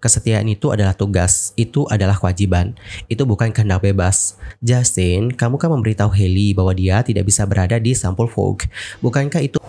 Kesetiaan itu adalah tugas, itu adalah kewajiban, itu bukan kehendak bebas. Justin, kamu kan memberitahu Hailey bahwa dia tidak bisa berada di Sampul Vogue. Bukankah itu...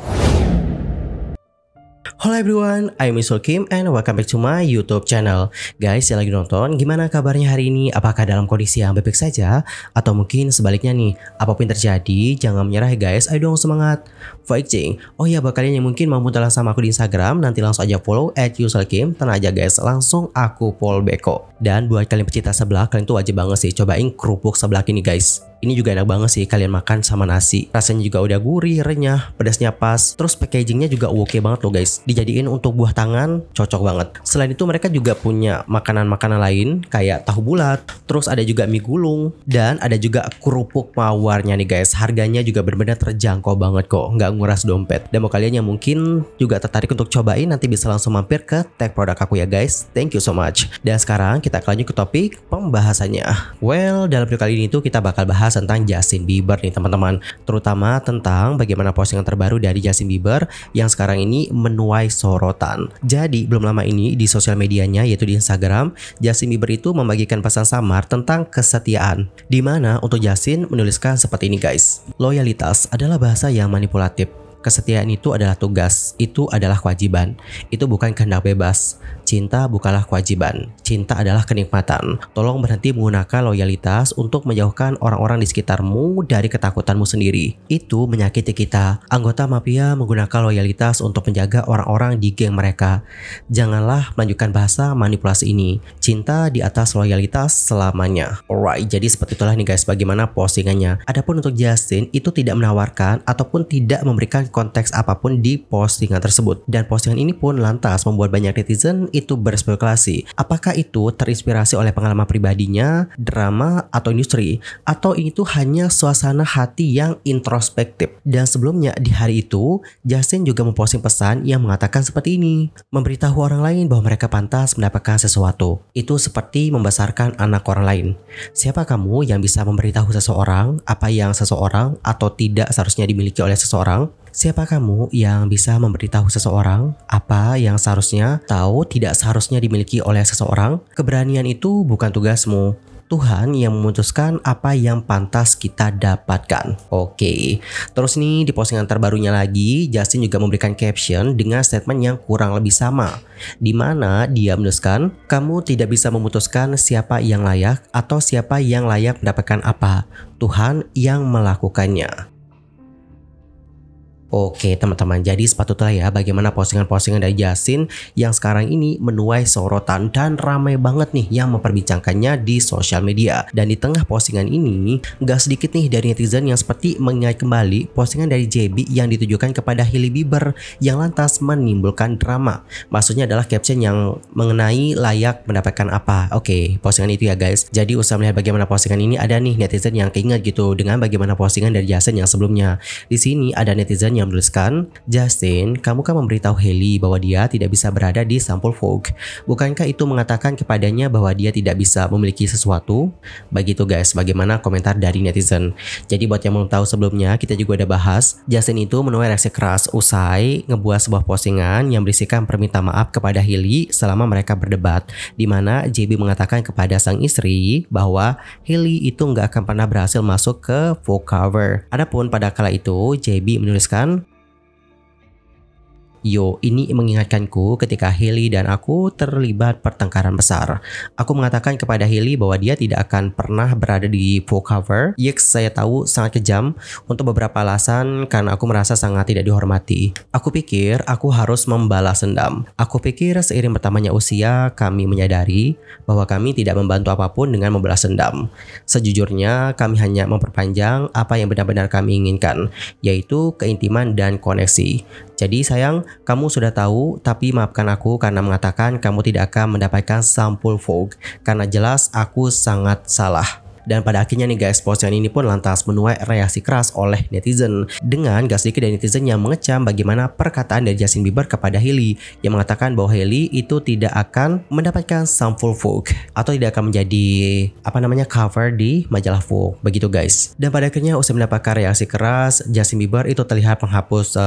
Hello everyone, I'm Mr. Kim and welcome back to my YouTube channel. Guys yang lagi nonton, gimana kabarnya hari ini? Apakah dalam kondisi yang baik-baik saja? Atau mungkin sebaliknya nih, apapun terjadi, jangan menyerah ya guys, ayo dong semangat. Fighting. Oh ya, buat kalian yang mungkin mau muncul sama aku di Instagram, nanti langsung aja follow @userkim. Tenang aja guys, langsung aku follow back kok. Dan buat kalian pecinta seblak, kalian tuh wajib banget sih cobain kerupuk seblak ini guys. Ini juga enak banget sih kalian makan sama nasi. Rasanya juga udah gurih, renyah, pedasnya pas. Terus packagingnya juga oke banget loh guys. Dijadiin untuk buah tangan, cocok banget. Selain itu mereka juga punya makanan-makanan lain kayak tahu bulat. Terus ada juga mie gulung. Dan ada juga kerupuk mawarnya nih guys. Harganya juga benar-benar terjangkau banget kok. Nggak nguras dompet. Dan mau kalian yang mungkin juga tertarik untuk cobain, nanti bisa langsung mampir ke tag produk aku ya guys. Thank you so much. Dan sekarang kita lanjut ke topik pembahasannya. Well, dalam video kali ini tuh kita bakal bahas tentang Justin Bieber nih teman-teman, terutama tentang bagaimana postingan terbaru dari Justin Bieber yang sekarang ini menuai sorotan. Jadi belum lama ini di sosial medianya yaitu di Instagram, Justin Bieber itu membagikan pesan samar tentang kesetiaan, dimana untuk Justin menuliskan seperti ini guys: loyalitas adalah bahasa yang manipulatif. Kesetiaan itu adalah tugas, itu adalah kewajiban, itu bukan kehendak bebas. Cinta bukanlah kewajiban, cinta adalah kenikmatan. Tolong berhenti menggunakan loyalitas untuk menjauhkan orang-orang di sekitarmu dari ketakutanmu sendiri. Itu menyakiti kita. Anggota mafia menggunakan loyalitas untuk menjaga orang-orang di geng mereka. Janganlah melanjutkan bahasa manipulasi ini. Cinta di atas loyalitas selamanya. Alright, jadi seperti itulah nih guys bagaimana postingannya. Adapun untuk Justin itu tidak menawarkan ataupun tidak memberikan konteks apapun di postingan tersebut. Dan postingan ini pun lantas membuat banyak netizen itu berspekulasi. Apakah itu terinspirasi oleh pengalaman pribadinya, drama, atau industri? Atau itu hanya suasana hati yang introspektif? Dan sebelumnya di hari itu, Justin juga memposting pesan yang mengatakan seperti ini: memberitahu orang lain bahwa mereka pantas mendapatkan sesuatu. Itu seperti membesarkan anak orang lain. Siapa kamu yang bisa memberitahu seseorang apa yang seseorang atau tidak seharusnya dimiliki oleh seseorang? Siapa kamu yang bisa memberitahu seseorang apa yang seharusnya tahu tidak seharusnya dimiliki oleh seseorang? Keberanian itu bukan tugasmu. Tuhan yang memutuskan apa yang pantas kita dapatkan. Oke. Terus nih di postingan terbarunya lagi, Justin juga memberikan caption dengan statement yang kurang lebih sama, di mana dia menuliskan, kamu tidak bisa memutuskan siapa yang layak atau siapa yang layak mendapatkan apa. Tuhan yang melakukannya. Oke teman-teman, jadi sepatutnya ya bagaimana postingan-postingan dari Justin yang sekarang ini menuai sorotan dan ramai banget nih yang memperbincangkannya di sosial media. Dan di tengah postingan ini gak sedikit nih dari netizen yang seperti mengingat kembali postingan dari JB yang ditujukan kepada Hailey Bieber yang lantas menimbulkan drama. Maksudnya adalah caption yang mengenai layak mendapatkan apa. Oke, postingan itu ya guys. Jadi usah melihat bagaimana postingan ini, ada nih netizen yang keinget gitu dengan bagaimana postingan dari Justin yang sebelumnya. Di sini ada netizen yang menuliskan, Justin, kamu kan memberitahu Hailey bahwa dia tidak bisa berada di Sampul Vogue. Bukankah itu mengatakan kepadanya bahwa dia tidak bisa memiliki sesuatu? Begitu guys, bagaimana komentar dari netizen. Jadi buat yang belum tahu sebelumnya, kita juga udah bahas, Justin itu menuai reaksi keras usai ngebuat sebuah postingan yang berisikan permintaan maaf kepada Hailey selama mereka berdebat, di mana JB mengatakan kepada sang istri bahwa Hailey itu nggak akan pernah berhasil masuk ke Vogue cover. Adapun pada kala itu, JB menuliskan, yo, ini mengingatkanku ketika Hailey dan aku terlibat pertengkaran besar. Aku mengatakan kepada Hailey bahwa dia tidak akan pernah berada di Vogue cover. Yes, saya tahu sangat kejam untuk beberapa alasan karena aku merasa sangat tidak dihormati. Aku pikir aku harus membalas dendam. Aku pikir seiring bertambahnya usia, kami menyadari bahwa kami tidak membantu apapun dengan membalas dendam. Sejujurnya, kami hanya memperpanjang apa yang benar-benar kami inginkan, yaitu keintiman dan koneksi. Jadi sayang, kamu sudah tahu, tapi maafkan aku karena mengatakan kamu tidak akan mendapatkan Sampul Vogue, karena jelas aku sangat salah. Dan pada akhirnya nih guys, postingan ini pun lantas menuai reaksi keras oleh netizen, dengan gak sedikit dari netizen yang mengecam bagaimana perkataan dari Justin Bieber kepada Hailey, yang mengatakan bahwa Hailey itu tidak akan mendapatkan sample Vogue atau tidak akan menjadi cover di majalah Vogue, begitu guys. Dan pada akhirnya usai mendapatkan reaksi keras, Justin Bieber itu terlihat menghapus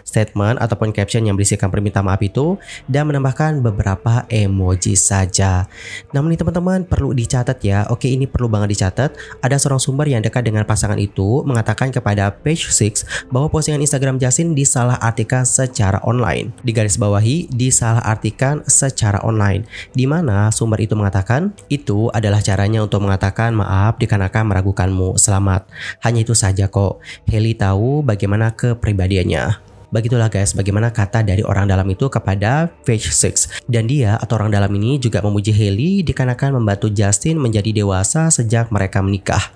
statement ataupun caption yang berisikan permintaan maaf itu dan menambahkan beberapa emoji saja. Namun nih teman-teman, perlu dicatat ya. Oke, ini perlu banget dicatat. Ada seorang sumber yang dekat dengan pasangan itu mengatakan kepada Page Six bahwa postingan Instagram Justin disalahartikan secara online. Digarisbawahi, disalahartikan secara online, di mana sumber itu mengatakan itu adalah caranya untuk mengatakan maaf dikarenakan meragukanmu. Selamat. Hanya itu saja kok. Hailey tahu bagaimana kepribadiannya. Begitulah guys, bagaimana kata dari orang dalam itu kepada Page Six. Dan dia atau orang dalam ini juga memuji Hailey dikarenakan membantu Justin menjadi dewasa sejak mereka menikah.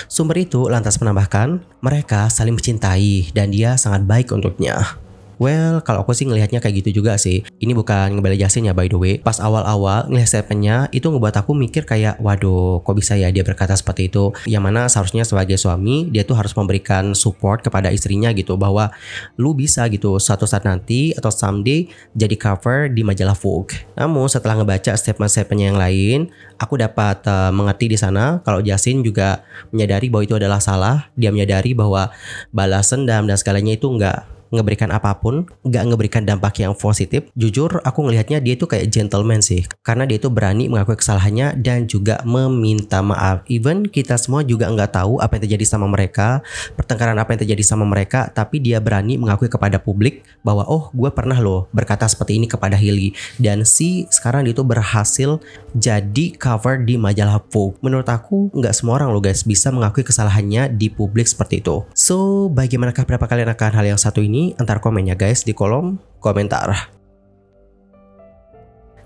Sumber itu lantas menambahkan, mereka saling mencintai dan dia sangat baik untuknya. Well, kalau aku sih ngelihatnya kayak gitu juga sih. Ini bukan ngebela Justin ya by the way. Pas awal-awal ngelihat statementnya itu ngebuat aku mikir kayak, waduh kok bisa ya dia berkata seperti itu. Yang mana seharusnya sebagai suami dia tuh harus memberikan support kepada istrinya gitu, bahwa lu bisa gitu suatu saat nanti atau someday jadi cover di majalah Vogue. Namun setelah ngebaca statement-statementnya yang lain, aku dapat mengerti di sana kalau Justin juga menyadari bahwa itu adalah salah. Dia menyadari bahwa balas dendam dan segalanya itu nggak ngeberikan apapun, nggak ngeberikan dampak yang positif. Jujur aku ngelihatnya dia itu kayak gentleman sih, karena dia itu berani mengakui kesalahannya dan juga meminta maaf. Even kita semua juga nggak tahu apa yang terjadi sama mereka, pertengkaran apa yang terjadi sama mereka, tapi dia berani mengakui kepada publik bahwa oh gue pernah loh berkata seperti ini kepada Hailey, dan sekarang dia itu berhasil jadi cover di majalah Vogue. Menurut aku nggak semua orang loh guys bisa mengakui kesalahannya di publik seperti itu. So bagaimanakah pendapat kalian akan hal yang satu ini? Antar komennya guys di kolom komentar.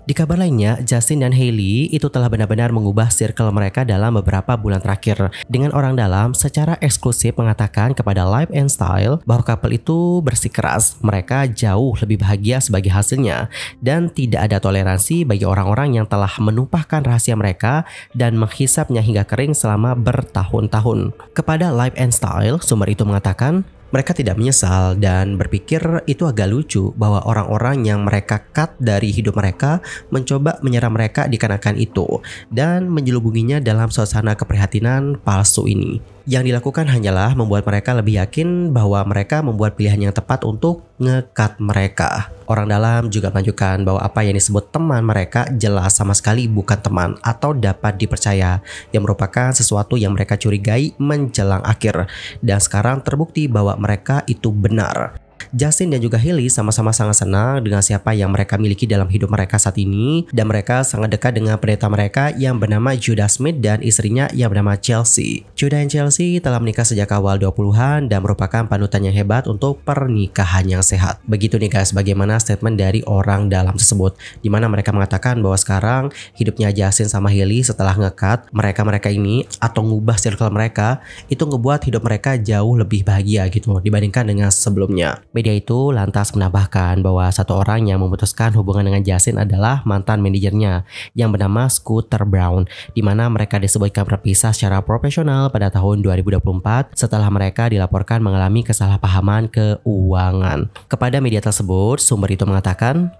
Di kabar lainnya, Justin dan Hailey itu telah benar-benar mengubah circle mereka dalam beberapa bulan terakhir. Dengan orang dalam secara eksklusif mengatakan kepada Life and Style bahwa couple itu bersikeras, mereka jauh lebih bahagia sebagai hasilnya, dan tidak ada toleransi bagi orang-orang yang telah menumpahkan rahasia mereka dan menghisapnya hingga kering selama bertahun-tahun. Kepada Life and Style, sumber itu mengatakan, mereka tidak menyesal dan berpikir itu agak lucu bahwa orang-orang yang mereka cut dari hidup mereka mencoba menyerang mereka dikarenakan itu dan menjelubunginya dalam suasana keprihatinan palsu ini. Yang dilakukan hanyalah membuat mereka lebih yakin bahwa mereka membuat pilihan yang tepat untuk nge-cut mereka. Orang dalam juga menunjukkan bahwa apa yang disebut teman mereka jelas sama sekali bukan teman atau dapat dipercaya, yang merupakan sesuatu yang mereka curigai menjelang akhir. Dan sekarang terbukti bahwa mereka itu benar. Justin dan juga Hailey sama-sama sangat senang dengan siapa yang mereka miliki dalam hidup mereka saat ini, dan mereka sangat dekat dengan pendeta mereka yang bernama Judah Smith dan istrinya yang bernama Chelsea. Judah dan Chelsea telah menikah sejak awal 20-an dan merupakan panutan yang hebat untuk pernikahan yang sehat. Begitu nih guys bagaimana statement dari orang dalam tersebut, dimana mereka mengatakan bahwa sekarang hidupnya Justin sama Hailey setelah nge-cut mereka ini atau ngubah circle mereka itu ngebuat hidup mereka jauh lebih bahagia gitu dibandingkan dengan sebelumnya. Media itu lantas menambahkan bahwa satu orang yang memutuskan hubungan dengan Justin adalah mantan manajernya yang bernama Scooter Braun, di mana mereka disebutkan berpisah secara profesional pada tahun 2024 setelah mereka dilaporkan mengalami kesalahpahaman keuangan. Kepada media tersebut, sumber itu mengatakan,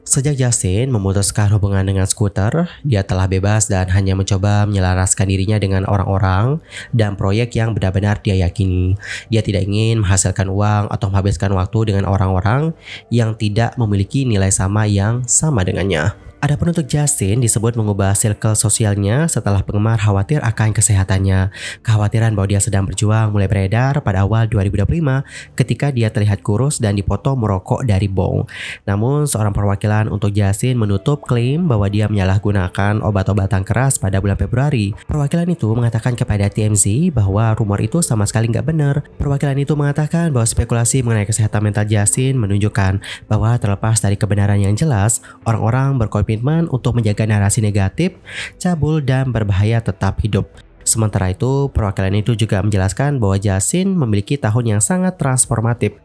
sejak Justin memutuskan hubungan dengan Scooter, dia telah bebas dan hanya mencoba menyelaraskan dirinya dengan orang-orang dan proyek yang benar-benar dia yakini. Dia tidak ingin menghasilkan uang atau menghabiskan waktu dengan orang-orang yang tidak memiliki nilai sama yang sama dengannya. Adapun untuk Justin disebut mengubah circle sosialnya setelah penggemar khawatir akan kesehatannya. Kekhawatiran bahwa dia sedang berjuang mulai beredar pada awal 2025 ketika dia terlihat kurus dan dipoto merokok dari bong. Namun seorang perwakilan untuk Justin menutup klaim bahwa dia menyalahgunakan obat-obatan keras pada bulan Februari. Perwakilan itu mengatakan kepada TMZ bahwa rumor itu sama sekali nggak benar. Perwakilan itu mengatakan bahwa spekulasi mengenai kesehatan mental Justin menunjukkan bahwa terlepas dari kebenaran yang jelas, orang-orang berkomitmen untuk menjaga narasi negatif, cabul, dan berbahaya tetap hidup. Sementara itu, perwakilan itu juga menjelaskan bahwa Justin memiliki tahun yang sangat transformatif.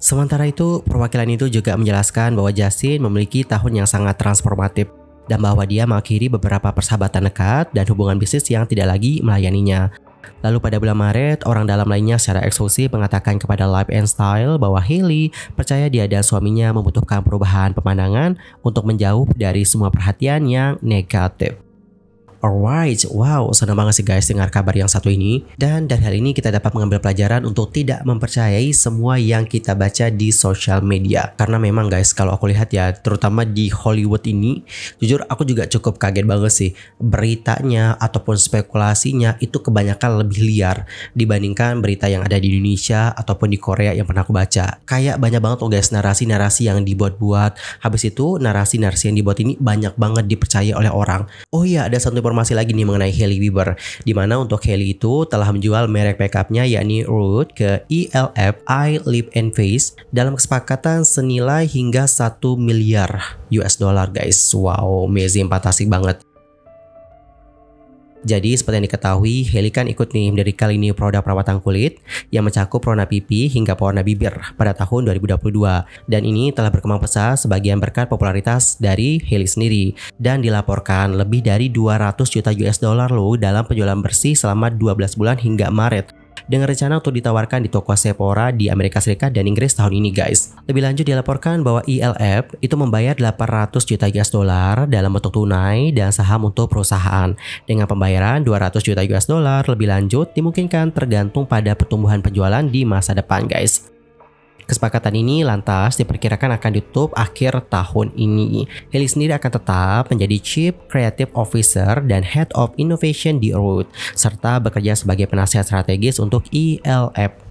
dan bahwa dia mengakhiri beberapa persahabatan dekat dan hubungan bisnis yang tidak lagi melayaninya. Lalu pada bulan Maret, orang dalam lainnya secara eksklusif mengatakan kepada Life and Style bahwa Hailey percaya dia dan suaminya membutuhkan perubahan pemandangan untuk menjauh dari semua perhatian yang negatif. Alright, wow, senang banget sih guys dengar kabar yang satu ini. Dan dari hal ini kita dapat mengambil pelajaran untuk tidak mempercayai semua yang kita baca di sosial media. Karena memang guys, kalau aku lihat ya, terutama di Hollywood ini, jujur aku juga cukup kaget banget sih. Beritanya ataupun spekulasinya itu kebanyakan lebih liar dibandingkan berita yang ada di Indonesia ataupun di Korea yang pernah aku baca. Kayak banyak banget tuh guys narasi-narasi yang dibuat-buat. Habis itu narasi-narasi yang dibuat ini banyak banget dipercaya oleh orang. Oh iya, ada satu informasi lagi nih mengenai Hailey Bieber, di mana untuk Hailey itu telah menjual merek makeupnya yakni Rhode ke ELF Eye, Lip and Face dalam kesepakatan senilai hingga 1 miliar US dollar guys. Wow, amazing, fantastic banget. Jadi seperti yang diketahui, Hailey kan ikut nih mendirikan lini produk perawatan kulit yang mencakup warna pipi hingga pewarna bibir pada tahun 2022. Dan ini telah berkembang pesat sebagian berkat popularitas dari Hailey sendiri. Dan dilaporkan lebih dari 200 juta US dollar loh dalam penjualan bersih selama 12 bulan hingga Maret, dengan rencana untuk ditawarkan di toko Sephora di Amerika Serikat dan Inggris tahun ini guys. Lebih lanjut dilaporkan bahwa ELF itu membayar 800 juta US dollar dalam bentuk tunai dan saham untuk perusahaan. Dengan pembayaran 200 juta US dollar lebih lanjut dimungkinkan tergantung pada pertumbuhan penjualan di masa depan guys. Kesepakatan ini lantas diperkirakan akan ditutup akhir tahun ini. Hailey sendiri akan tetap menjadi Chief Creative Officer dan Head of Innovation di Rhode, serta bekerja sebagai penasihat strategis untuk ELF.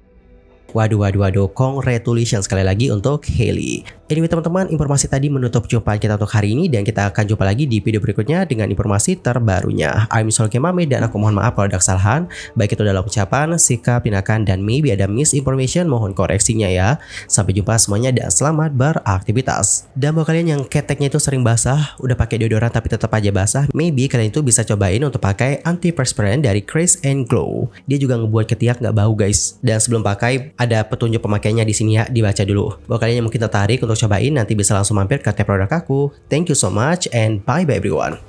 Waduh, congratulations sekali lagi untuk Hailey. Anyway teman-teman, informasi tadi menutup jumpa kita untuk hari ini dan kita akan jumpa lagi di video berikutnya dengan informasi terbarunya. I'm Solke Mame dan aku mohon maaf kalau ada kesalahan, baik itu dalam ucapan, sikap, tindakan, dan maybe ada misinformation, mohon koreksinya ya. Sampai jumpa semuanya dan selamat beraktivitas. Dan buat kalian yang keteknya itu sering basah, udah pakai deodoran tapi tetap aja basah, maybe kalian itu bisa cobain untuk pakai antiperspirant dari Craze and Glow. Dia juga ngebuat ketiak nggak bau guys. Dan sebelum pakai, ada petunjuk pemakaiannya di sini ya, dibaca dulu. Buat kalian yang mungkin tertarik untuk cobain, nanti bisa langsung mampir ke tab produk aku. Thank you so much and bye bye everyone.